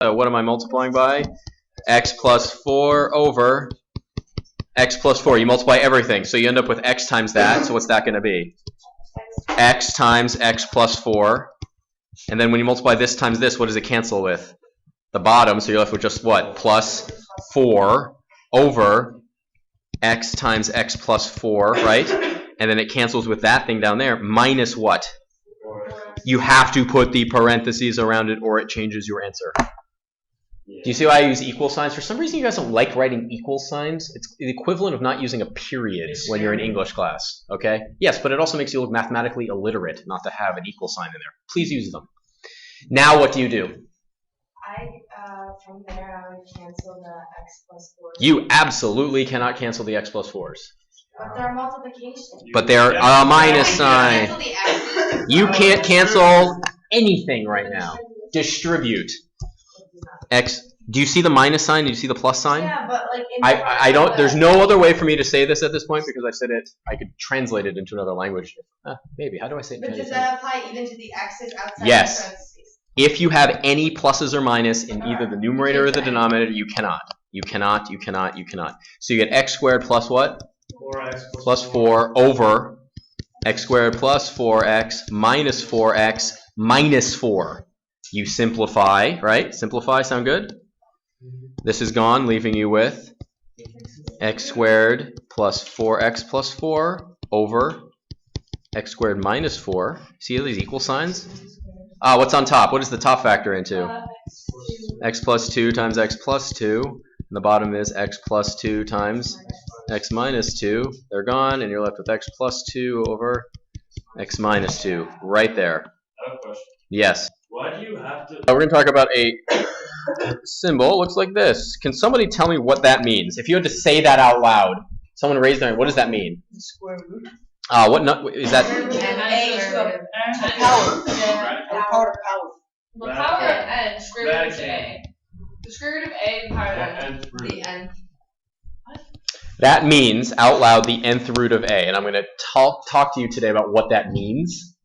What am I multiplying by? X plus 4 over x plus 4. You multiply everything, so you end up with x times that. So what's that going to be? X times x plus 4. And then when you multiply this times this, what does it cancel with? The bottom, so you're left with just what? Plus 4 over x times x plus 4, right? And then it cancels with that thing down there, minus what? You have to put the parentheses around it or it changes your answer. Do you see why I use equal signs? For some reason you guys don't like writing equal signs. It's the equivalent of not using a period when you're in English class, okay? Yes, but it also makes you look mathematically illiterate not to have an equal sign in there. Please use them. Now what do you do? From there I would cancel the x plus 4. You absolutely cannot cancel the x plus 4s. But they're multiplication. But they're a minus sign. You can't cancel anything right now. Distribute. X. Do you see the minus sign? Do you see the plus sign? Yeah, but like I don't. There's no other way for me to say this at this point because I said it. I could translate it into another language. Maybe. How do I say it? But does that apply even to the x's outside yes. the parentheses? If you have any pluses or minus in either the numerator or the denominator, you cannot. You cannot. You cannot. You cannot. So you get x squared plus what? 4x plus 4 over x squared plus 4x minus 4x minus 4. You simplify, right? Simplify, sound good? This is gone, leaving you with x squared plus 4x plus 4 over x squared minus 4. See these equal signs? What's on top? What does the top factor into? X plus 2 times x plus 2. And the bottom is x plus 2 times x minus 2. They're gone, and you're left with x plus 2 over x minus 2. Right there. I have a question. Yes. Why do you have to... We're going to talk about a symbol. It looks like this. Can somebody tell me what that means? If you had to say that out loud, someone raise their hand. What does that mean? The square root. What is that? A to Power. the power. The power of n, square root of a. The square root of a, the power of n. The n. That means, out loud, the nth root of a. And I'm going to talk to you today about what that means.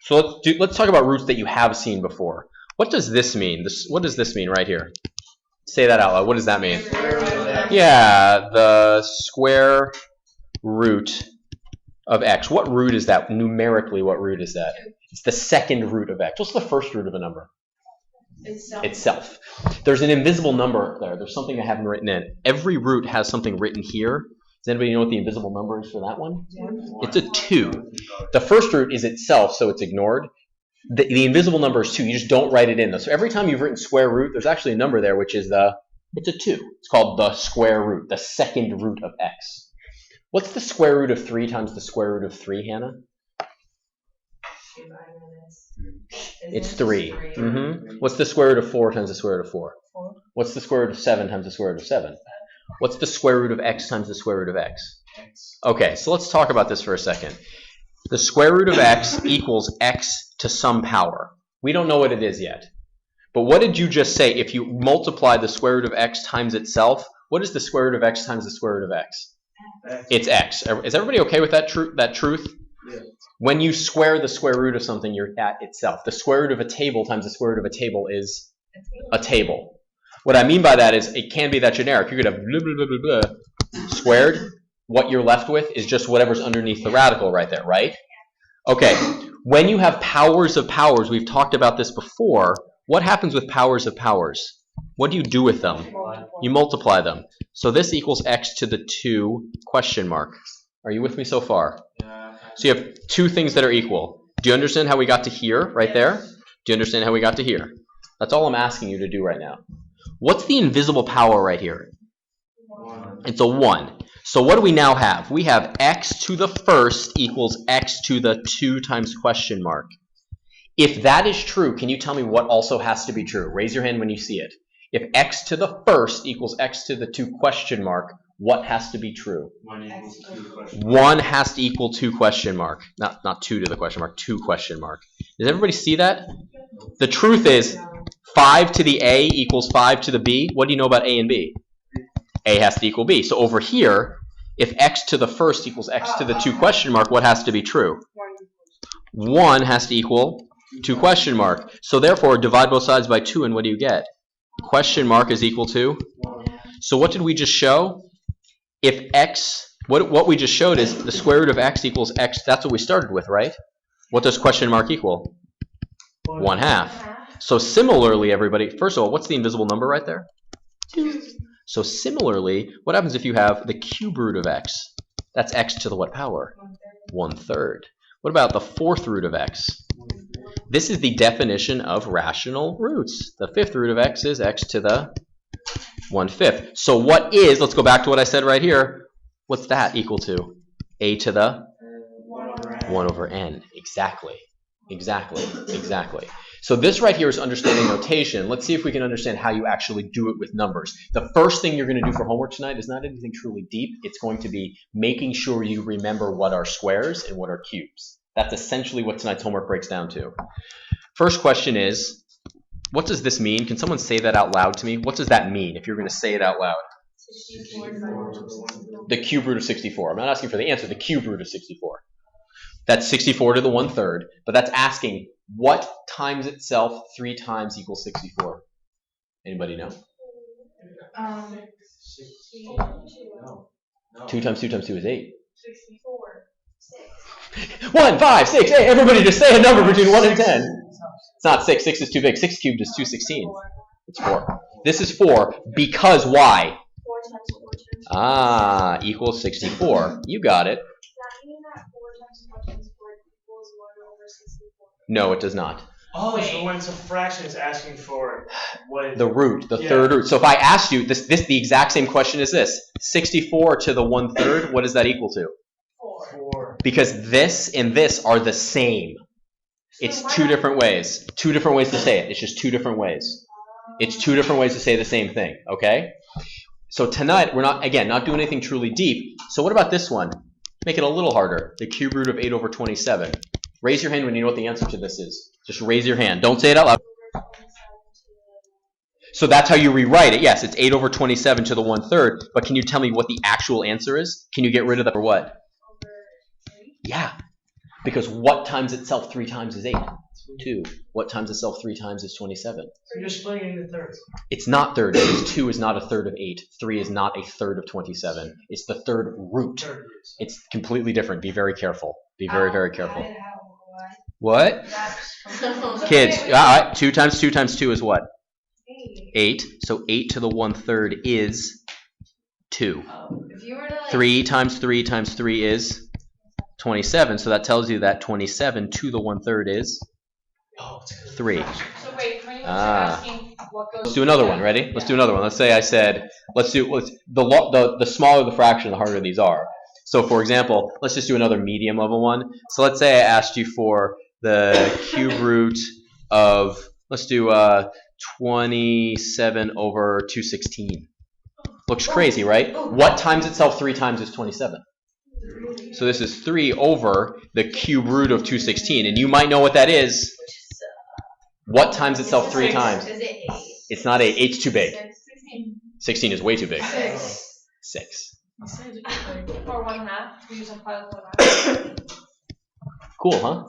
So let's talk about roots that you have seen before. What does this mean? What does this mean right here? Say that out loud. What does that mean? Yeah, the square root of x. What root is that? Numerically, what root is that? It's the second root of x. What's the first root of a number? Itself. There's an invisible number there. There's something I haven't written in. Every root has something written here. Does anybody know what the invisible number is for that one? It's a 2. The first root is itself, so it's ignored. The invisible number is 2. You just don't write it in, though. So every time you've written square root, there's actually a number there, which is it's a 2. It's called the square root, the second root of x. What's the square root of 3 times the square root of 3, Hannah? It's 3. What's the square root of 4 times the square root of 4? 4. What's the square root of 7 times the square root of 7? What's the square root of x times the square root of x? Okay, so let's talk about this for a second. The square root of x equals x to some power. We don't know what it is yet. But what did you just say? If you multiply the square root of x times itself, what is the square root of x times the square root of x? It's x. Is everybody okay with that truth? Yeah. When you square the square root of something, you're at itself. The square root of a table times the square root of a table is a table. What I mean by that is it can be that generic. You could have blah, blah, blah, blah, blah, squared. What you're left with is just whatever's underneath the radical right there, right? Okay, when you have powers of powers, we've talked about this before. What happens with powers of powers? What do you do with them? You multiply them. So this equals x to the 2 question mark. Are you with me so far? So you have two things that are equal. Do you understand how we got to here, right there? Do you understand how we got to here? That's all I'm asking you to do right now. What's the invisible power right here? 1. It's a 1. So what do we now have? We have x to the first equals x to the 2 times question mark. If that is true, can you tell me what also has to be true? Raise your hand when you see it. If x to the first equals x to the 2 question mark, what has to be true? 1 equals 2 question mark. 1 has to equal 2 question mark. Not 2 to the question mark, 2 question mark. Does everybody see that? The truth is 5 to the a equals 5 to the b. What do you know about a and b? A has to equal b. So over here, if x to the first equals x to the 2 question mark, what has to be true? 1 has to equal 2 question mark. So therefore, divide both sides by 2, and what do you get? question mark is equal to? So what did we just show? If x, what we just showed is the square root of x equals x. That's what we started with, right? What does question mark equal? 1/2. So similarly, everybody, first of all, what's the invisible number right there? 2. So similarly, what happens if you have the cube root of x? That's x to the what power? 1/3. What about the 4th root of x? This is the definition of rational roots. The 5th root of x is x to the 1/5. So what is, let's go back to what I said right here, what's that equal to? A to the 1 over n. Exactly. So this right here is understanding notation. Let's see if we can understand how you actually do it with numbers. The first thing you're going to do for homework tonight is not anything truly deep. It's going to be making sure you remember what are squares and what are cubes. That's essentially what tonight's homework breaks down to. First question is, what does this mean? Can someone say that out loud to me? What does that mean if you're going to say it out loud? 64. The cube root of 64. I'm not asking for the answer. The cube root of 64. That's 64 to the 1/3. But that's asking what times itself 3 times equals 64. Anybody know? 2 times 2 times 2 is 8. 64. 6. 1, 5, 6, 8. Everybody just say a number between 1 and 10. It's not 6. 6 is too big. 6 cubed is 216. It's 4. This is 4 because why? 4 times 4 times 4. Equals 64. You got it. Does that mean that 4 times 4 times 4 equals 1 over 64? No, it does not. Oh, so when it's a fraction, it's asking for what? The root, the third root. So if I asked you the exact same question as this, 64 to the 1/3, what does that equal to? 4. Because this and this are the same. It's two different ways. Two different ways to say it. It's just two different ways. It's two different ways to say the same thing, okay? So tonight, we're not doing anything truly deep. So what about this one? Make it a little harder. The cube root of 8 over 27. Raise your hand when you know what the answer to this is. Just raise your hand. Don't say it out loud. So that's how you rewrite it. Yes, it's 8 over 27 to the 1/3. But can you tell me what the actual answer is? Can you get rid of that for what? Over 3? Yeah. Because what times itself 3 times is 8? 2. What times itself 3 times is 27? So you're splitting it into thirds. It's not thirds. Because 2 is not a third of 8. 3 is not a third of 27. It's the third root. It's completely different. Be very careful. Be very, very careful. What? Kids, all right, 2 times 2 times 2 is what? 8. So 8 to the 1/3 is 2. If you were to like 3 times 3 times 3 is 27. So that tells you that 27 to the 1/3 is 3. So wait, pretty much Ah. you're asking what goes. Let's do another one. Ready? Let's do another one. Let's say I said, the smaller the fraction, the harder these are. So for example, let's just do another medium level one. So let's say I asked you for the cube root of, let's do 27 over 216. Looks crazy, right? What times itself 3 times is 27? So this is 3 over the cube root of 216. And you might know what that is. What times itself 3 times? Is it 8? It's not 8. 8's too big. 16. 16 is way too big. 6. 6. Or 1/2. We use a pile of 1/2. Cool, huh?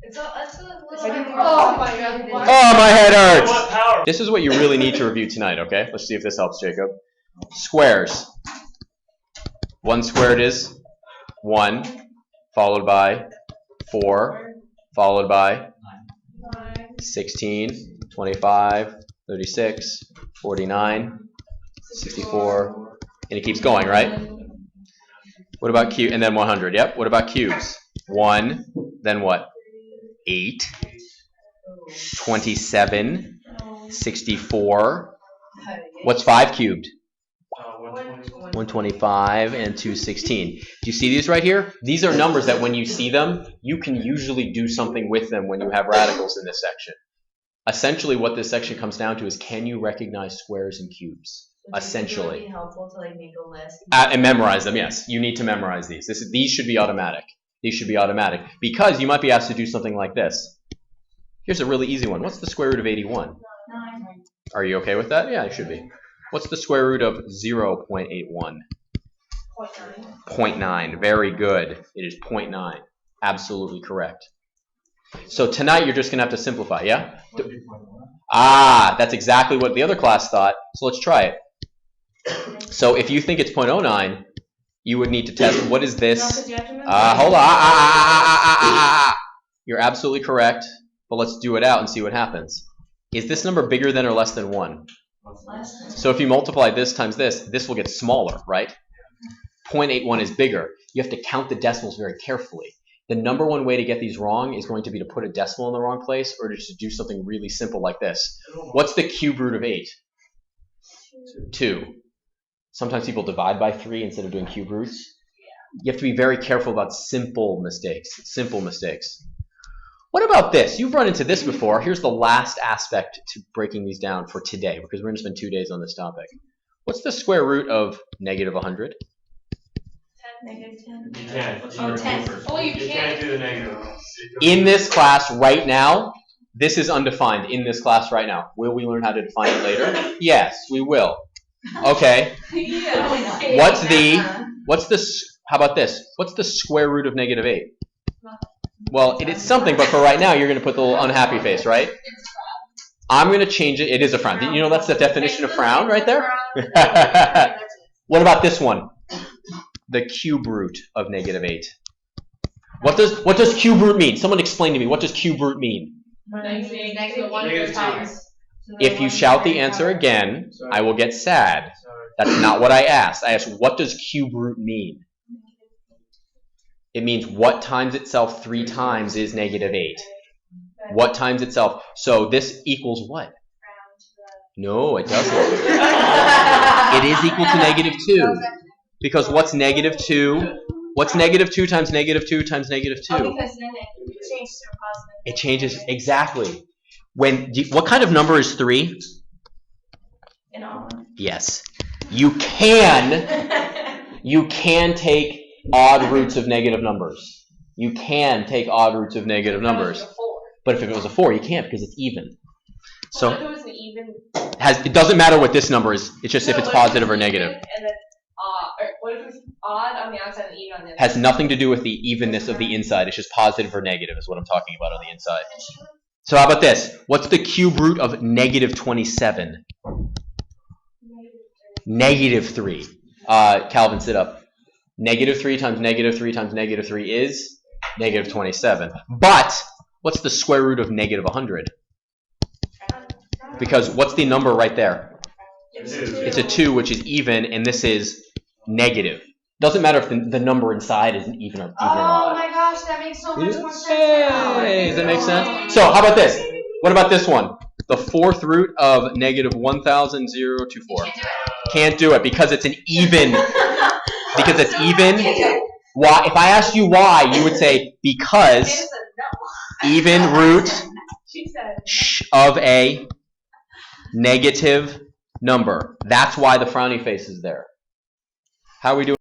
It's a little Oh my god. What? Oh, my head hurts. What power? This is what you really need to review tonight, okay? Let's see if this helps, Jacob. Squares. 1 squared is 1, followed by 4, followed by 16, 25, 36, 49, 64, and it keeps going, right? What about cube? And then 100, yep. What about cubes? 1, then what? 8, 27, 64. What's 5 cubed? 125 and 216. Do you see these right here? These are numbers that when you see them, you can usually do something with them when you have radicals in this section. Essentially what this section comes down to is, can you recognize squares and cubes? Essentially. Would it be helpful to like make a list? And memorize them, yes. You need to memorize these. These should be automatic. These should be automatic. Because you might be asked to do something like this. Here's a really easy one. What's the square root of 81? 9. Are you okay with that? Yeah, it should be. What's the square root of 0.81? 0.9. Very good. It is 0.9. Absolutely correct. So tonight you're just going to have to simplify, yeah? Ah, that's exactly what the other class thought. So let's try it. So if you think it's 0.09, you would need to test what is this. Hold on. You're absolutely correct. But let's do it out and see what happens. Is this number bigger than or less than 1? So if you multiply this times this will get smaller, right? 0.81 is bigger. You have to count the decimals very carefully. The number one way to get these wrong is going to be to put a decimal in the wrong place or just to do something really simple like this. What's the cube root of 8? 2. Sometimes people divide by 3 instead of doing cube roots. You have to be very careful about simple mistakes. Simple mistakes. What about this? You've run into this before. Here's the last aspect to breaking these down for today, because we're going to spend 2 days on this topic. What's the square root of negative 100? Negative 10. You can't. Oh, 10. Oh, you You can't. can't do the negative. In this class right now, this is undefined in this class right now. Will we learn how to define it later? Yes, we will. Okay. Yeah. How about this? What's the square root of negative 8? Well, it is something, but for right now, you're going to put the little unhappy face, right? I'm going to change it. It is a frown. You know that's the definition of frown right there? What about this one? The cube root of negative 8. What does cube root mean? Someone explain to me. What does cube root mean? Negative 1 Negative times. If you shout the answer again, I will get sad. That's not what I asked. I asked, what does cube root mean? It means what times itself 3 times is negative 8. What times itself? So this equals what? No, it doesn't. It is equal to negative 2. Because what's negative 2? What's negative 2 times negative 2 times negative 2? Oh, because then it changes to a positive. It changes, exactly. What kind of number is 3? In all. Yes. You can take odd roots of negative numbers. You can take odd roots of negative numbers. But if it was a 4, you can't because it's even. So What if it was an even? it doesn't matter what this number is. It's just if it's positive or negative. And then or what if it's odd on the outside and even on the inside? Has nothing to do with the evenness of the inside. It's just positive or negative is what I'm talking about on the inside. So how about this? What's the cube root of negative 27? Negative 3. Calvin, sit up. Negative 3 times negative 3 times negative 3 is negative 27. But what's the square root of negative 100? Because what's the number right there? It's a 2, which is even, and this is negative. Doesn't matter if the number inside is even or Oh odd. my gosh, that makes so much more sense. Hey, does that make sense? So how about this? What about this one? The 4th root of negative 1,024. Can't do it because it's an even. Because it's even. Why? If I asked you why, you would say because even root of a negative number. That's why the frowny face is there. How are we doing?